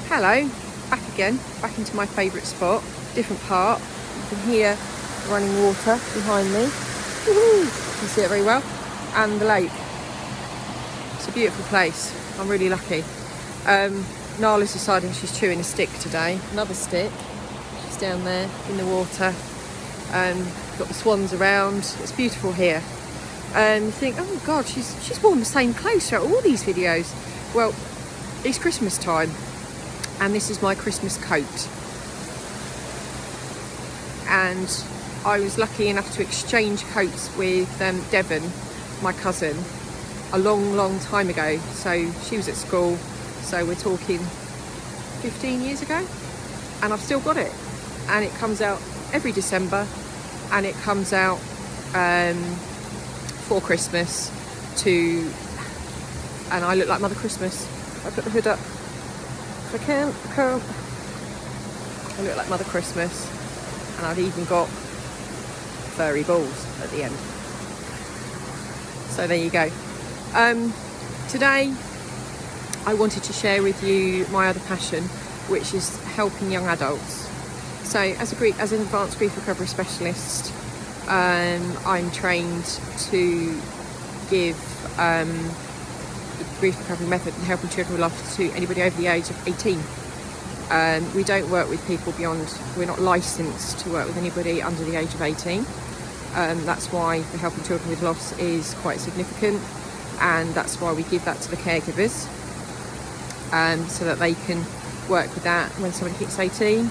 Hello, back again, back into my favourite spot, different part. You can hear running water behind me. Woohoo! You can see it very well. And the lake. It's a beautiful place. I'm really lucky. Nala's deciding she's chewing a stick today. Another stick. She's down there in the water. Got the swans around. It's beautiful here. You think, oh God, she's worn the same clothes throughout all these videos. Well, it's Christmas time. And this is my Christmas coat. And I was lucky enough to exchange coats with Deven, my cousin, a long time ago. So she was at school, so we're talking 15 years ago, and I've still got it. And it comes out every December, and it comes out for Christmas and I look like Mother Christmas. I put the hood up. I can't. I look like Mother Christmas, and I've even got furry balls at the end. So there you go. Today I wanted to share with you my other passion, which is helping young adults. So as an advanced grief recovery specialist, I'm trained to give the grief recovery method and helping children with loss to anybody over the age of 18. We don't work with people we're not licensed to work with anybody under the age of 18. That's why the helping children with loss is quite significant, and that's why we give that to the caregivers, so that they can work with that. When somebody hits 18,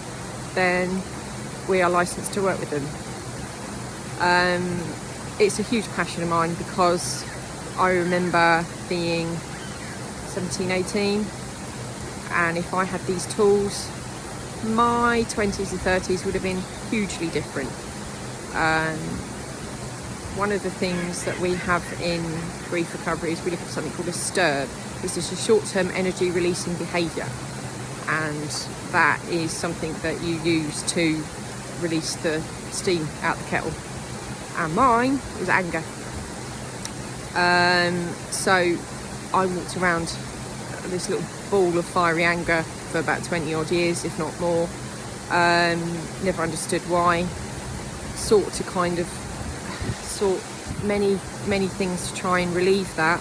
then we are licensed to work with them. It's a huge passion of mine because I remember being 17, 18, and if I had these tools, my 20s and 30s would have been hugely different. One of the things that we have in grief recovery is we look at something called a STERB. This is a short-term energy releasing behaviour, and that is something that you use to release the steam out the kettle. And mine was anger. So I walked around this little ball of fiery anger for about 20 odd years, if not more. Never understood why. Sought many things to try and relieve that,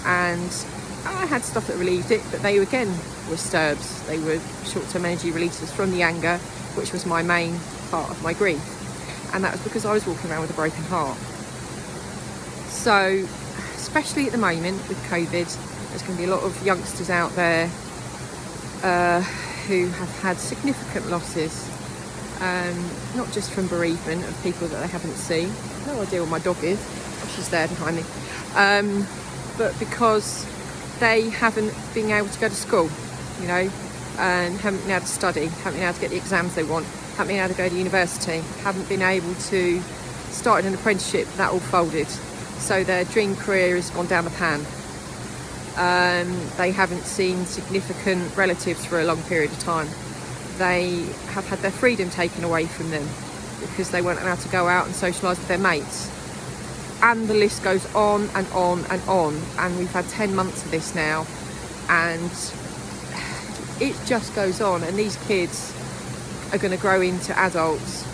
and I had stuff that relieved it, but they again were STERBS. They were short-term energy releases from the anger, which was my main part of my grief, and that was because I was walking around with a broken heart. So especially at the moment with COVID, there's going to be a lot of youngsters out there who have had significant losses, not just from bereavement of people that they haven't seen. No idea where my dog is. Oh, she's there behind me. But because they haven't been able to go to school, and haven't been able to study, haven't been able to get the exams they want, haven't been able to go to university, haven't been able to start an apprenticeship, that all folded. So their dream career has gone down the pan. They haven't seen significant relatives for a long period of time. They have had their freedom taken away from them because they weren't allowed to go out and socialise with their mates. And the list goes on and on and on. And we've had 10 months of this now. And it just goes on. And these kids are going to grow into adults.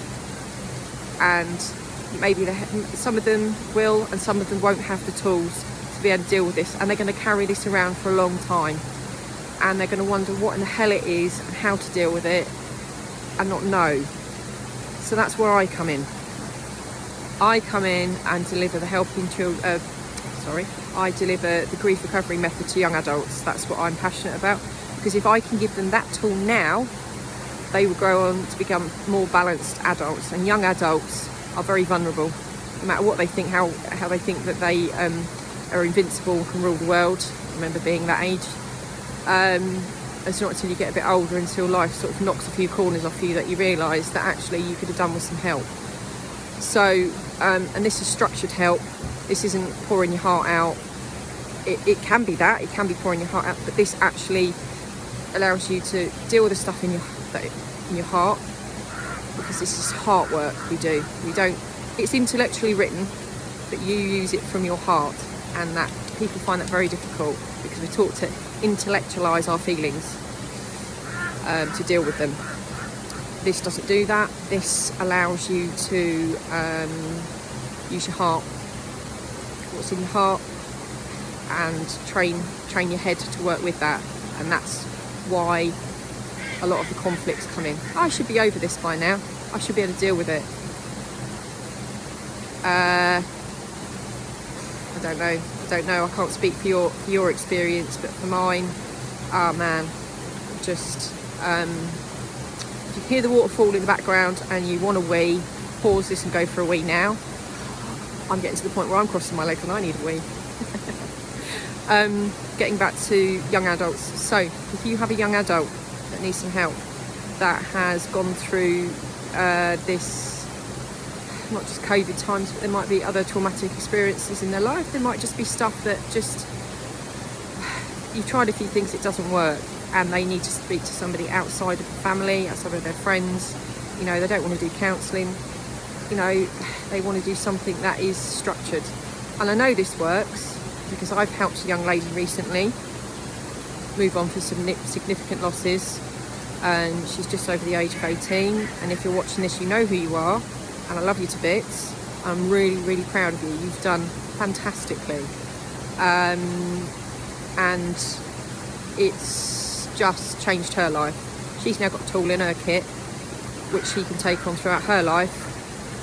And maybe some of them will, and some of them won't have the tools to be able to deal with this. And they're going to carry this around for a long time. And they're going to wonder what in the hell it is and how to deal with it and not know. So that's where I come in. I come in and deliver the I deliver the grief recovery method to young adults. That's what I'm passionate about, because if I can give them that tool now, they will grow on to become more balanced adults. And young adults are very vulnerable, no matter what they think, how they think that they are invincible and can rule the world. I remember being that age. It's not until you get a bit older, until life sort of knocks a few corners off you, that you realise that actually you could have done with some help. So, and this is structured help. This isn't pouring your heart out. It can be that, it can be pouring your heart out, but this actually allows you to deal with the stuff in your heart, because this is heart work we do. It's intellectually written, but you use it from your heart, and that people find that very difficult because we're taught to intellectualise our feelings. to deal with them. This doesn't do that. This allows you to use your heart, what's in your heart, and train your head to work with that. And that's why a lot of the conflicts come in. I should be over this by now. I should be able to deal with it. I don't know. I can't speak for your experience, but for mine, man, just if you hear the waterfall in the background and you want a wee, pause this and go for a wee now. I'm getting to the point where I'm crossing my legs and I need a wee. Getting back to young adults. So if you have a young adult that needs some help, that has gone through this, not just COVID times, but there might be other traumatic experiences in their life. There might just be stuff that just, you've tried a few things, it doesn't work, and they need to speak to somebody outside of the family, outside of their friends. You know, they don't want to do counselling. You know, they want to do something that is structured. And I know this works because I've helped a young lady recently move on from some significant losses, and she's just over the age of 18. And if you're watching this, you know who you are, and I love you to bits. I'm really, really proud of you. You've done fantastically. And it's just changed her life. She's now got a tool in her kit which she can take on throughout her life,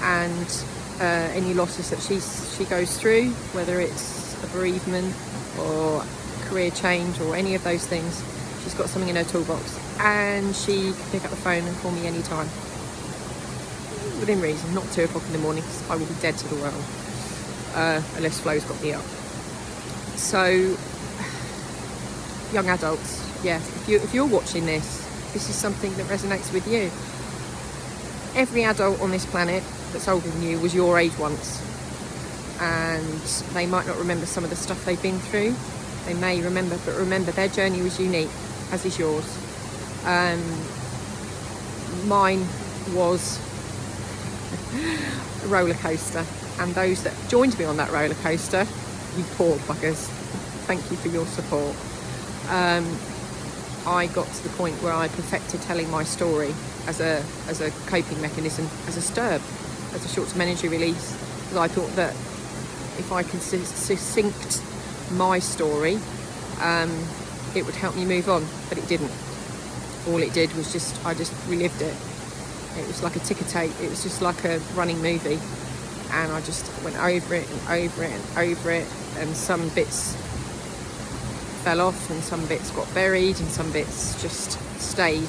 and any losses that she goes through, whether it's a bereavement or career change or any of those things, she's got something in her toolbox, and she can pick up the phone and call me anytime, within reason, not 2 o'clock in the morning, because I will be dead to the world unless Flo's got me up. So young adults, yeah, if you're watching this is something that resonates with you. Every adult on this planet that's older than you was your age once, and they might not remember some of the stuff they've been through. They may remember, but remember, their journey was unique, as is yours. Mine was a roller coaster, and those that joined me on that roller coaster, you poor buggers, thank you for your support. I got to the point where I perfected telling my story as a coping mechanism, as a STERB, as a short-term energy release, because I thought that if I could succinct my story, it would help me move on, but it didn't. All it did was I just relived it. It was like a ticker tape. It was just like a running movie, and I just went over it and over it and over it, and some bits fell off and some bits got buried and some bits just stayed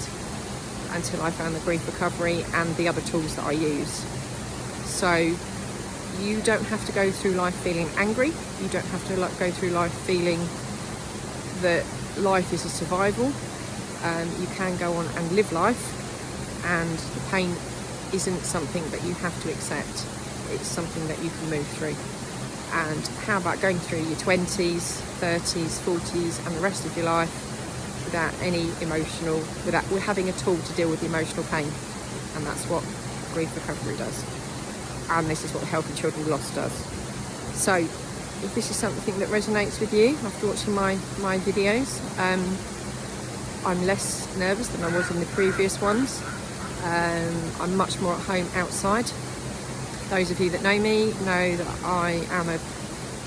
until I found the grief recovery and the other tools that I use. So you don't have to go through life feeling angry. You don't have to go through life feeling that life is a survival. You can go on and live life, and the pain isn't something that you have to accept. It's something that you can move through. And how about going through your 20s, 30s, 40s and the rest of your life without without having a tool to deal with the emotional pain? And that's what grief recovery does. And this is what Helping Children with Loss does. So if this is something that resonates with you after watching my videos, I'm less nervous than I was in the previous ones. I'm much more at home outside. Those of you that know me know that I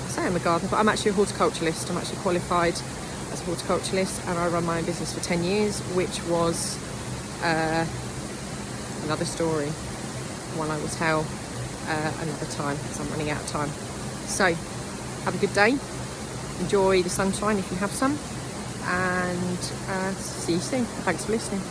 say I'm a gardener, but I'm actually a horticulturalist. I'm actually qualified as a horticulturalist, and I run my own business for 10 years, which was another story. One I will tell another time, because I'm running out of time. So have a good day. Enjoy the sunshine if you have some, and see you soon. Thanks for listening.